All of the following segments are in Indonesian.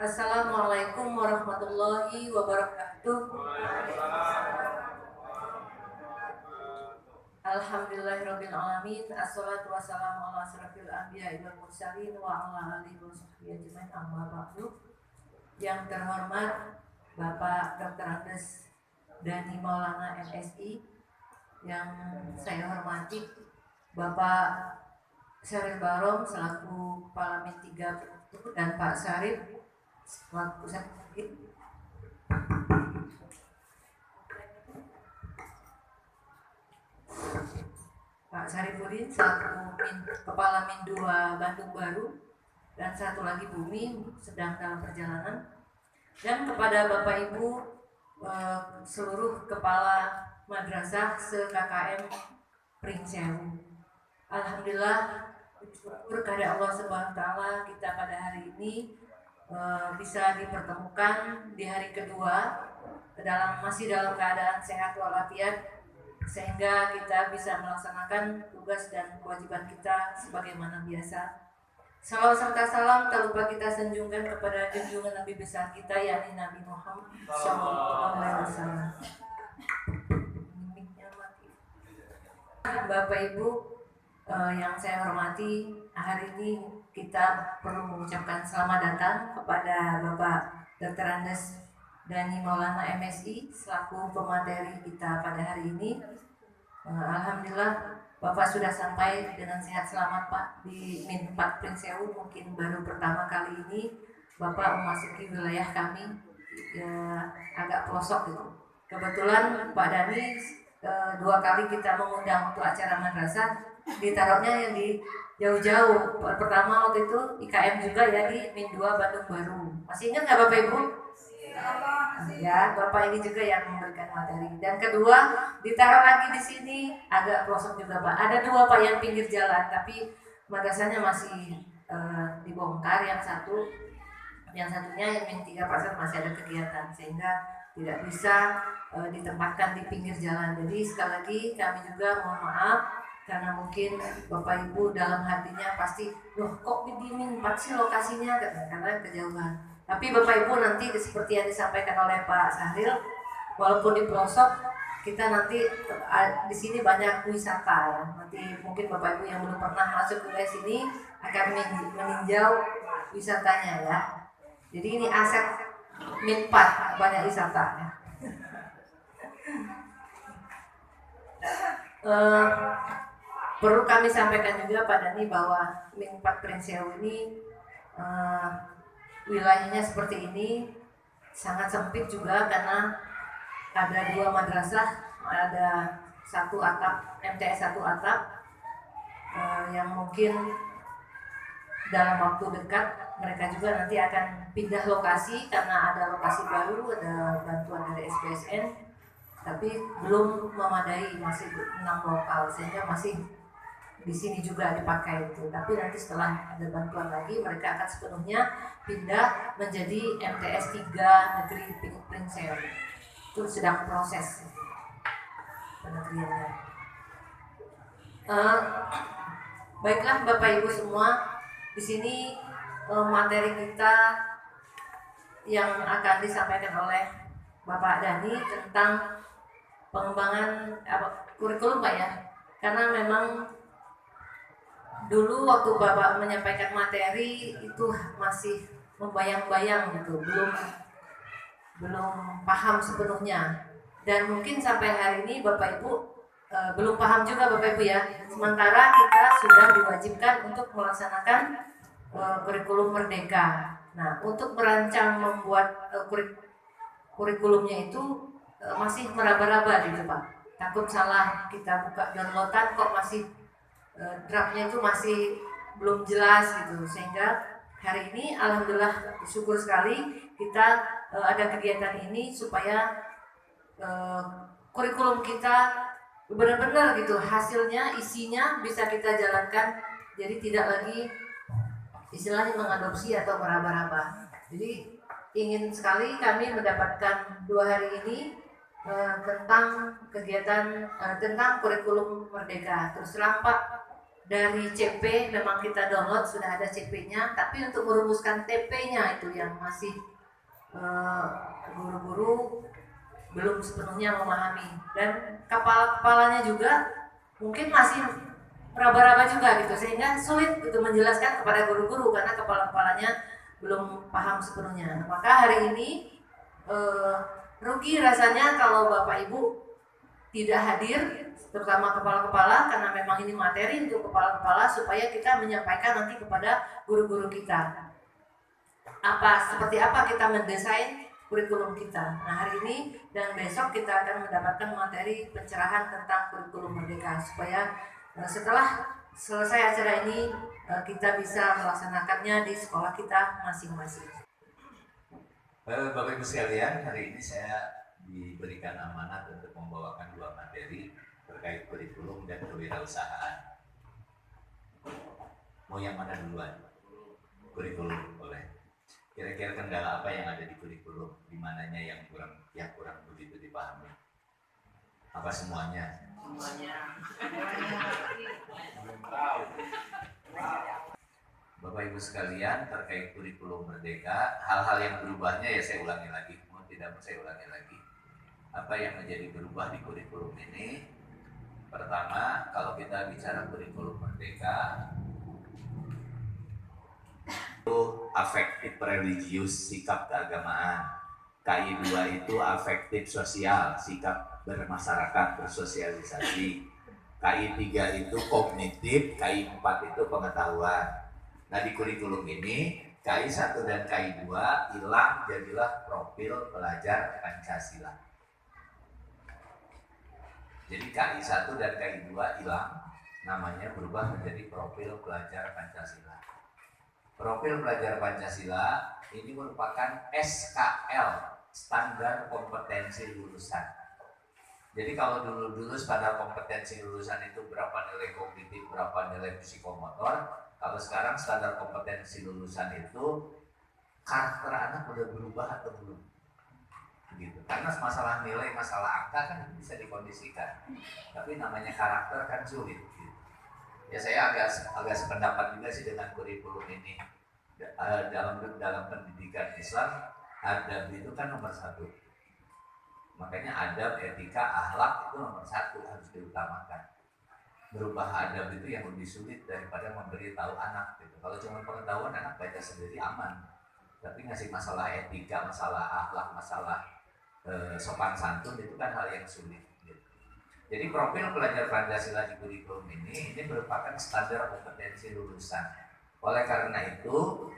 Assalamualaikum warahmatullahi wabarakatuh. Alhamdulillahirabbil alamin. Assalatu wassalamu ala asrofil anbiya'i wal mursalin wa ala alihi washabbihi ajmain. Amma ba'du. Yang terhormat Bapak Dr. Andes Dhani Maulana MSI, yang saya hormati Bapak Syarif Barom selaku Kepala Min 3 dan Pak Syarif selaku Sekjen, Pak Syarifuddin selaku Kepala Min 2 Bandung Baru, dan satu lagi Bumi sedang dalam perjalanan, dan kepada Bapak Ibu seluruh kepala madrasah se-KKM Pringsewu. Alhamdulillah, syukur kepada Allah Subhanahu wa taala kita pada hari ini bisa dipertemukan di hari kedua masih dalam keadaan sehat walafiat, sehingga kita bisa melaksanakan tugas dan kewajiban kita sebagaimana biasa. Salawat serta salam tak lupa kita sanjungkan kepada junjungan Nabi besar kita, yakni Nabi Muhammad SAW. Bapak Ibu yang saya hormati, hari ini kita perlu mengucapkan selamat datang kepada Bapak Dr. Andes Dhani Maulana MSI selaku pemateri kita pada hari ini. Alhamdulillah Bapak sudah sampai dengan sehat selamat Pak di Min 4 Pringsewu. Mungkin baru pertama kali ini Bapak memasuki wilayah kami, agak pelosok gitu. Kebetulan Pak Dhani 2 kali kita mengundang untuk acara madrasah, ditaruhnya yang di jauh-jauh. Pertama waktu itu IKM juga ya di Min 2 Bandung Baru. Masih ingat nggak Bapak Ibu? Ya, Bapak ini juga yang memberikan materi. Dan kedua, ditaruh lagi di sini agak pelosok juga Pak. Ada 2 Pak yang pinggir jalan, tapi madrasahnya masih dibongkar. Yang satunya yang Min 3 pasar masih ada kegiatan, sehingga tidak bisa ditempatkan di pinggir jalan. Jadi sekali lagi kami juga mohon maaf, karena mungkin Bapak Ibu dalam hatinya pasti, loh kok di Min 4 sih lokasinya, karena kejauhan. Tapi Bapak Ibu nanti seperti yang disampaikan oleh Pak Sahril, walaupun di pelosok, kita nanti di sini banyak wisata ya. Nanti mungkin Bapak Ibu yang belum pernah masuk ke sini akan meninjau wisatanya ya. Jadi ini aset Min 4, banyak wisatanya. Perlu kami sampaikan juga Pak Dhani bahwa Min 4 Pringsewu ini wilayahnya seperti ini sangat sempit juga, karena ada 2 madrasah, ada 1 atap, MTS 1 atap, yang mungkin dalam waktu dekat mereka juga nanti akan pindah lokasi karena ada lokasi baru, ada bantuan dari SPSN, tapi belum memadai, masih 6 lokal, sehingga masih di sini juga dipakai itu. Tapi nanti setelah ada bantuan lagi, mereka akan sepenuhnya pindah menjadi MTS 3 Negeri Pringsewu. Itu sedang proses penegriannya. Baiklah Bapak Ibu semua, di sini materi kita yang akan disampaikan oleh Bapak Dhani tentang pengembangan kurikulum Pak ya. Karena memang dulu waktu Bapak menyampaikan materi itu masih membayang-bayang gitu, belum paham sepenuhnya. Dan mungkin sampai hari ini Bapak Ibu belum paham juga Bapak Ibu ya. Sementara kita sudah diwajibkan untuk melaksanakan kurikulum merdeka. Nah, untuk merancang membuat kurikulumnya itu masih meraba-raba gitu Pak. Takut salah, kita buka downloadan kok masih draftnya itu masih belum jelas gitu, sehingga hari ini alhamdulillah syukur sekali kita ada kegiatan ini supaya kurikulum kita benar-benar gitu hasilnya, isinya bisa kita jalankan, jadi tidak lagi istilahnya mengadopsi atau meraba-raba. Jadi ingin sekali kami mendapatkan 2 hari ini tentang kegiatan tentang kurikulum merdeka. Terus terang Pak, dari CP memang kita download sudah ada CP-nya, tapi untuk merumuskan TP-nya itu yang masih guru-guru belum sepenuhnya memahami, dan kepala-kepalanya juga mungkin masih meraba-raba juga gitu, sehingga sulit untuk menjelaskan kepada guru-guru karena kepala-kepalanya belum paham sepenuhnya. Maka hari ini rugi rasanya kalau Bapak Ibu tidak hadir, terutama kepala-kepala, karena memang ini materi untuk kepala-kepala supaya kita menyampaikan nanti kepada guru-guru kita seperti apa kita mendesain kurikulum kita. Nah, hari ini dan besok kita akan mendapatkan materi pencerahan tentang kurikulum merdeka supaya setelah selesai acara ini kita bisa melaksanakannya di sekolah kita masing-masing. Bapak Ibu sekalian, hari ini saya diberikan amanat untuk membawakan 2 materi terkait kurikulum dan kewirausahaan. Mau yang mana duluan? Kurikulum, boleh. Kira-kira kendala apa yang ada di kurikulum? Di mananya yang kurang begitu dipahami? Apa semuanya? Semuanya. Belum tahu. Bapak Ibu sekalian, terkait kurikulum merdeka, hal-hal yang berubahnya ya saya ulangi lagi, mau tidak mau saya ulangi lagi. Apa yang menjadi berubah di kurikulum ini? Pertama, kalau kita bicara kurikulum merdeka, itu afektif religius, sikap keagamaan. KI 2 itu afektif sosial, sikap bermasyarakat, bersosialisasi. KI 3 itu kognitif, KI 4 itu pengetahuan. Nah, di kurikulum ini KI 1 dan KI 2 hilang, jadilah profil pelajar Pancasila. Jadi KI 1 dan KI 2 hilang, namanya berubah menjadi profil pelajar Pancasila. Profil pelajar Pancasila ini merupakan SKL, standar kompetensi lulusan. Jadi kalau dulu standar kompetensi lulusan itu berapa nilai kognitif, berapa nilai psikomotor, kalau sekarang standar kompetensi lulusan itu karakter anak udah berubah atau belum? Gitu. Karena masalah nilai, masalah angka kan bisa dikondisikan, tapi namanya karakter kan sulit. Gitu. Ya saya agak sependapat juga sih dengan kurikulum ini. Dalam pendidikan Islam, adab itu kan nomor 1. Makanya adab, etika, akhlak itu nomor 1 harus diutamakan. Berubah adab itu yang lebih sulit daripada memberitahu anak. Gitu. Kalau cuma pengetahuan, anak baca sendiri aman. Tapi ngasih masalah etika, masalah akhlak, masalah sopan santun itu kan hal yang sulit. Gitu. Jadi profil pelajar Pancasila di kurikulum ini merupakan standar kompetensi lulusan. Oleh karena itu,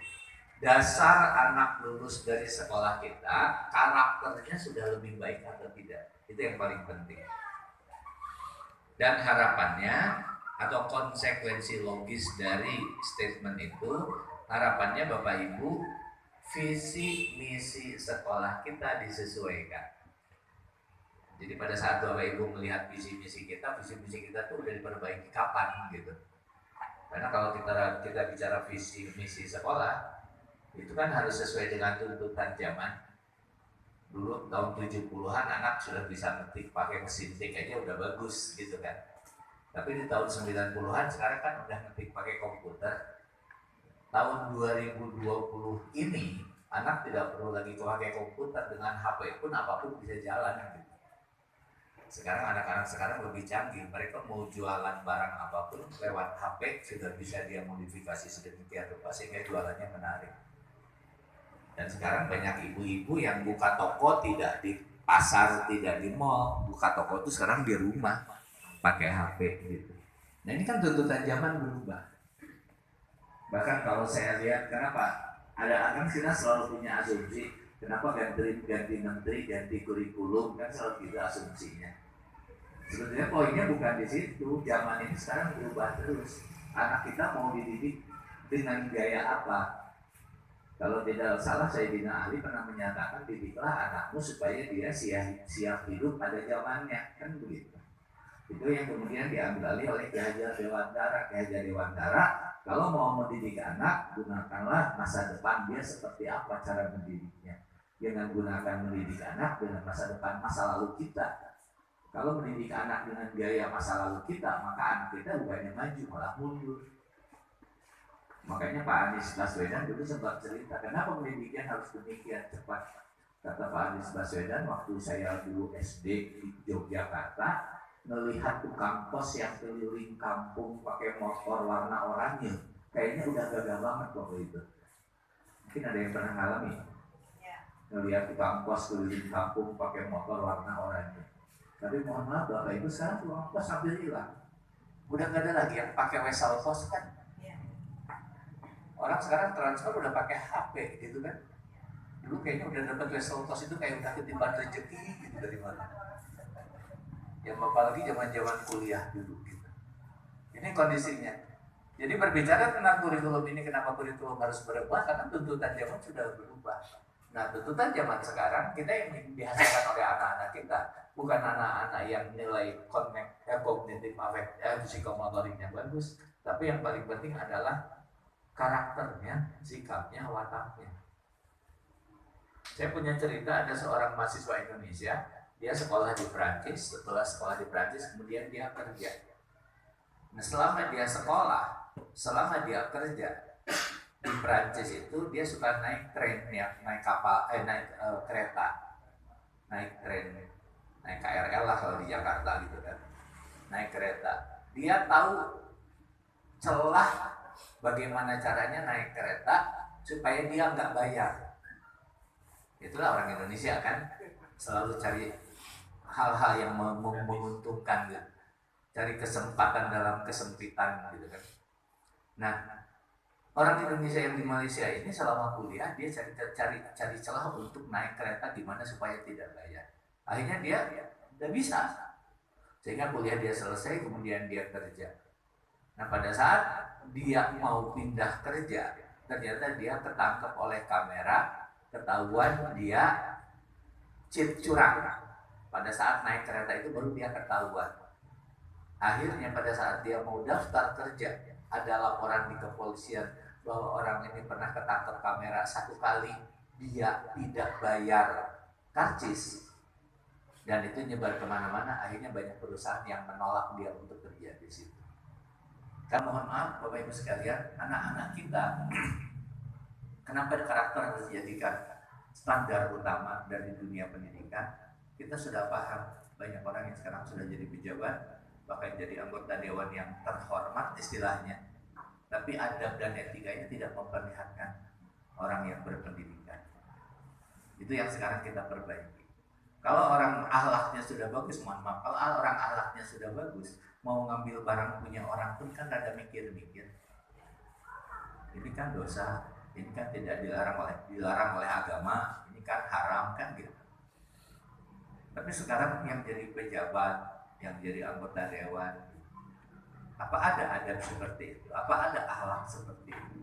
dasar anak lulus dari sekolah kita, karakternya sudah lebih baik atau tidak. Itu yang paling penting. Dan harapannya atau konsekuensi logis dari statement itu, harapannya Bapak Ibu, visi misi sekolah kita disesuaikan. Jadi pada saat Bapak Ibu melihat visi misi kita tuh udah diperbaiki kapan gitu. Karena kalau kita bicara visi misi sekolah, itu kan harus sesuai dengan tuntutan zaman. Dulu tahun 70-an anak sudah bisa ngetik pakai mesin tik aja udah bagus gitu kan. Tapi di tahun 90-an sekarang kan udah ngetik pakai komputer. Tahun 2020 ini anak tidak perlu lagi pakai komputer, dengan HP pun apapun bisa jalan gitu. Sekarang anak-anak sekarang lebih canggih, mereka mau jualan barang apapun lewat HP sudah bisa dia modifikasi sedemikian rupa sehingga jualannya menarik. Dan sekarang banyak ibu-ibu yang buka toko tidak di pasar, tidak di mall, buka toko itu sekarang di rumah pakai HP gitu. Nah ini kan tuntutan zaman berubah. Bahkan kalau saya lihat, kenapa kan kita selalu punya asumsi, kenapa ganti menteri, ganti kurikulum, kan selalu gitu asumsinya. Sebetulnya poinnya bukan di situ. Zaman ini sekarang berubah terus. Anak kita mau dididik dengan gaya apa? Kalau tidak salah, Sayyidina Ali pernah menyatakan, didiklah anakmu supaya dia siap hidup pada zamannya, kan begitu. Itu yang kemudian diambil alih oleh Ki Hajar Dewantara. Ki Hajar Dewantara, kalau mau mendidik anak, gunakanlah masa depan dia seperti apa cara mendidiknya. Jangan gunakan mendidik anak dengan masa depan masa lalu kita. Kalau mendidik anak dengan gaya masa lalu kita, maka anak kita bukannya maju, malah mundur. Makanya Pak Anies Baswedan dulu sempat cerita, kenapa pendidikan harus demikian cepat? Kata Pak Anies Baswedan, waktu saya dulu SD di Yogyakarta, melihat tukang pos yang keliling kampung pakai motor warna oranye, kayaknya udah gagah banget waktu itu. Mungkin ada yang pernah ngalami? Melihat tukang pos keliling kampung pakai motor warna oranye. Tapi mohon maaf Bapak Ibu, sekarang tukang pos sambil hilang. Udah gak ada lagi yang pakai wesel pos kan? Orang sekarang transfer udah pakai HP gitu kan? Dulu kayaknya udah dapat wesel pos itu kayak udah ketiban rezeki gitu dari mana? Ya Bapak lagi zaman kuliah dulu gitu. Ini kondisinya. Jadi berbicara tentang kurikulum ini, kenapa kurikulum harus berubah? Karena tuntutan zaman sudah berubah. Nah, tuntutan zaman sekarang kita yang dihasilkan oleh anak-anak kita, bukan anak-anak yang nilai kognitif psikomotoriknya bagus, tapi yang paling penting adalah karakternya, sikapnya, wataknya. Saya punya cerita, ada seorang mahasiswa Indonesia, dia sekolah di Prancis, setelah sekolah di Prancis kemudian dia kerja. Nah, selama dia sekolah, selama dia kerja di Prancis itu dia suka naik tren ya, naik kapal, kereta, naik tren, naik KRL lah kalau di Jakarta gitu kan, naik kereta. Dia tahu celah bagaimana caranya naik kereta supaya dia nggak bayar. Itulah orang Indonesia kan, selalu cari hal-hal yang menguntungkan gitu. Cari kesempatan dalam kesempitan gitu kan. Nah, orang Indonesia yang di Malaysia ini selama kuliah dia cari celah untuk naik kereta di mana supaya tidak bayar. Akhirnya dia tidak bisa. Sehingga kuliah dia selesai, kemudian dia kerja. Nah, pada saat dia mau pindah kerja, ternyata dia ketangkep oleh kamera, ketahuan dia curang. Pada saat naik kereta itu baru dia ketahuan. Akhirnya pada saat dia mau daftar kerja, ada laporan di kepolisian bahwa orang ini pernah ketangkep kamera 1 kali, dia tidak bayar karcis, dan itu nyebar kemana-mana. Akhirnya banyak perusahaan yang menolak dia untuk kerja di situ. Kan mohon maaf Bapak Ibu sekalian, anak-anak kita kenapa karakter harus dijadikan standar utama dari dunia pendidikan? Kita sudah paham, banyak orang yang sekarang sudah jadi pejabat, bahkan jadi anggota dewan yang terhormat istilahnya, tapi adab dan etikanya tidak memperlihatkan orang yang berpendidikan. Itu yang sekarang kita perbaiki. Kalau orang akhlaknya sudah bagus, mohon maaf, kalau orang akhlaknya sudah bagus, mau ngambil barang punya orang pun kan rada mikir-mikir. Ini kan dosa, ini kan tidak dilarang oleh agama, ini kan haram kan gitu. Tapi sekarang yang jadi pejabat, yang jadi anggota dewan, apa ada adab seperti itu? Apa ada akhlak seperti itu?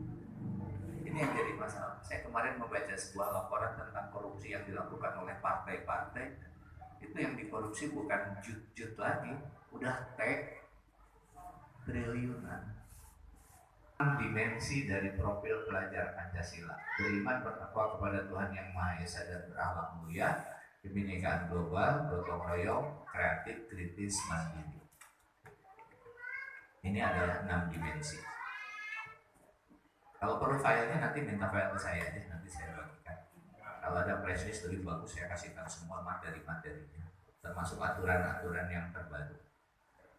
Ini yang jadi masalah. Saya kemarin membaca sebuah laporan tentang korupsi yang dilakukan oleh partai-partai. Itu yang dikorupsi bukan jut-jut lagi, udah triliunan. Dimensi dari profil pelajar Pancasila: beriman, bertakwa kepada Tuhan Yang Maha Esa dan berakhlak mulia, kebinekaan global, gotong royong, kreatif, kritis, mandiri. Ini adalah 6 dimensi. Kalau perlu filenya nanti minta file ke saya aja, nanti saya bagikan. Kalau ada flash list lebih bagus, saya kasih tahu semua materi-materinya, termasuk aturan-aturan yang terbaru.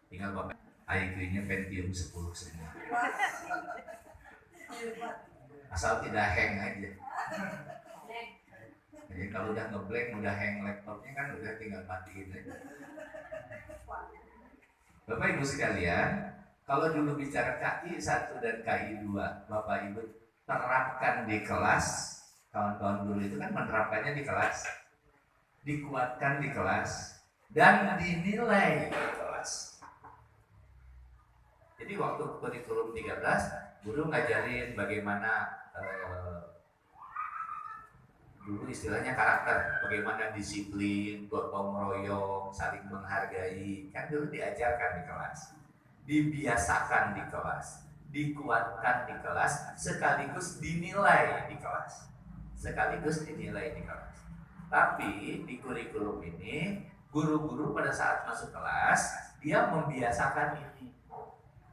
Tinggal Bapak IQ-nya Pentium 10 semua. Asal tidak hang aja. Jadi kalau udah ngeblank, udah hang laptopnya kan udah tinggal matiin aja. Bapak Ibu sekalian, kalau dulu bicara KI 1 dan KI 2, Bapak Ibu terapkan di kelas. Kawan-kawan dulu itu kan menerapkannya di kelas, dikuatkan di kelas, dan dinilai di kelas. Jadi waktu kurikulum 13, guru ngajarin bagaimana dulu istilahnya karakter, bagaimana disiplin, gotong royong, saling menghargai, kan dulu diajarkan di kelas, dibiasakan di kelas, dikuatkan di kelas, sekaligus dinilai di kelas. Tapi di kurikulum ini Guru-guru pada saat masuk kelas, dia membiasakan ini.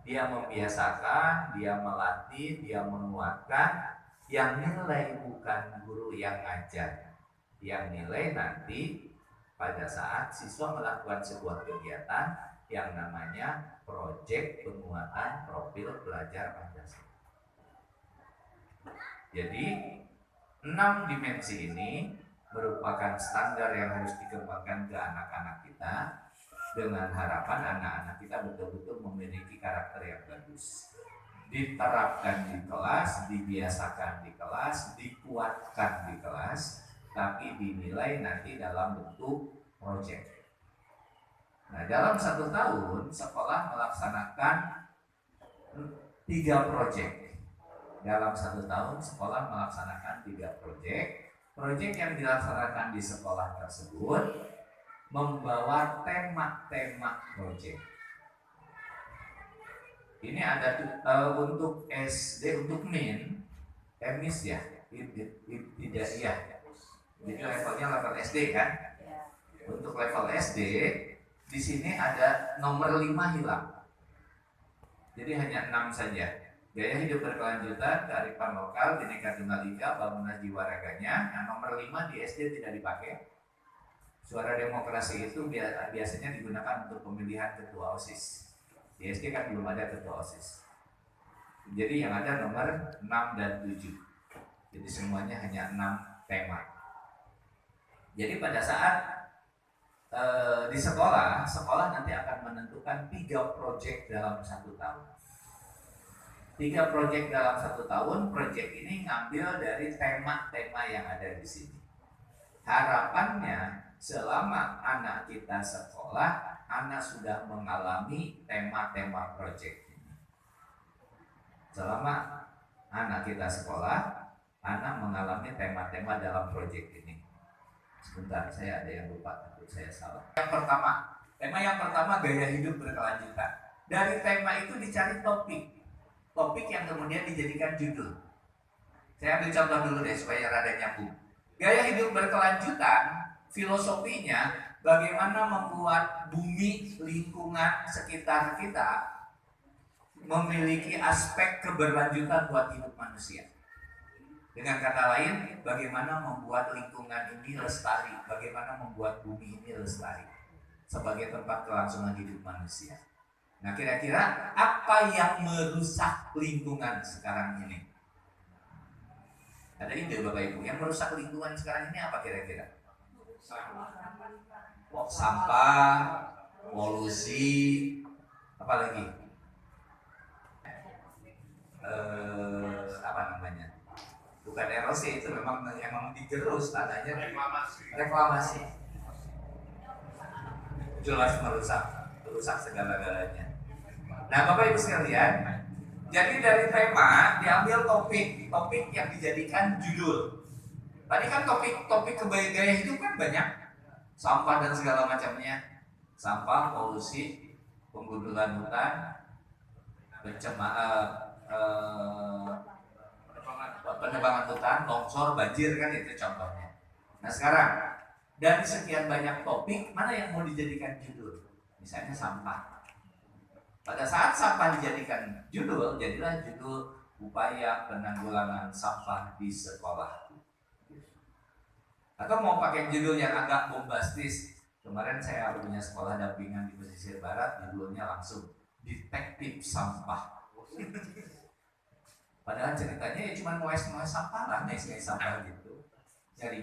Dia membiasakan, dia melatih, dia menguatkan. Yang nilai bukan guru yang ngajar. Yang nilai nanti pada saat siswa melakukan sebuah kegiatan yang namanya proyek penguatan profil pelajar Pancasila. Jadi 6 dimensi ini merupakan standar yang harus dikembangkan ke anak-anak kita dengan harapan anak-anak kita betul-betul memiliki karakter yang bagus. Diterapkan di kelas, dibiasakan di kelas, dikuatkan di kelas, tapi dinilai nanti dalam bentuk proyek. Nah, dalam 1 tahun sekolah melaksanakan 3 proyek. Dalam 1 tahun sekolah melaksanakan 3 proyek. Proyek yang dilaksanakan di sekolah tersebut membawa tema-tema proyek. Ini ada untuk SD, untuk MIS ya, tidak ya. Jadi levelnya level SD kan. Untuk level SD di sini ada nomor 5 hilang. Jadi hanya 6 saja. Gaya hidup berkelanjutan, kearifan lokal, Bhinneka Tunggal Ika, bangunan jiwa raganya. Nah, nomor 5 di SD tidak dipakai. Suara demokrasi itu biasanya digunakan untuk pemilihan ketua OSIS. Di SD kan belum ada ketua OSIS. Jadi yang ada nomor 6 dan 7. Jadi semuanya hanya 6 tema. Jadi pada saat di sekolah nanti akan menentukan 3 proyek dalam 1 tahun. 3 proyek dalam 1 tahun. Proyek ini ngambil dari tema-tema yang ada di sini. Harapannya selama anak kita sekolah, anak sudah mengalami tema-tema proyek ini. Selama anak kita sekolah, anak mengalami tema-tema dalam proyek ini. Sebentar, saya ada yang lupa, takut saya salah. Tema yang pertama gaya hidup berkelanjutan. Dari tema itu dicari topik yang kemudian dijadikan judul. Saya ambil contoh dulu deh supaya rada nyambung. Gaya hidup berkelanjutan, filosofinya bagaimana membuat bumi, lingkungan sekitar kita memiliki aspek keberlanjutan buat hidup manusia. Dengan kata lain, bagaimana membuat lingkungan ini lestari, bagaimana membuat bumi ini lestari sebagai tempat kelangsungan hidup manusia. Nah, kira-kira apa yang merusak lingkungan sekarang ini? Ada ide Bapak Ibu, yang merusak lingkungan sekarang ini apa kira-kira? Sampah, polusi, apa lagi? Apa namanya? Bukan erosi, itu memang digerus, tandanya reklamasi. Jelas merusak segala-galanya. Nah, Bapak Ibu sekalian, jadi dari tema diambil topik yang dijadikan judul. Tadi kan topik gaya hidup kan banyak, sampah dan segala macamnya, sampah, polusi, penggundulan hutan, penebangan hutan, longsor, banjir kan itu contohnya. Nah sekarang dari sekian banyak topik, mana yang mau dijadikan judul? Misalnya sampah. Pada saat sampah dijadikan judul, jadilah judul upaya penanggulangan sampah di sekolah. Atau mau pakai judul yang agak bombastis. Kemarin saya punya sekolah dampingan di pesisir barat, judulnya langsung Detektif Sampah. Padahal ceritanya ya cuma nulis sampah lah, nulis sampah gitu. Jadi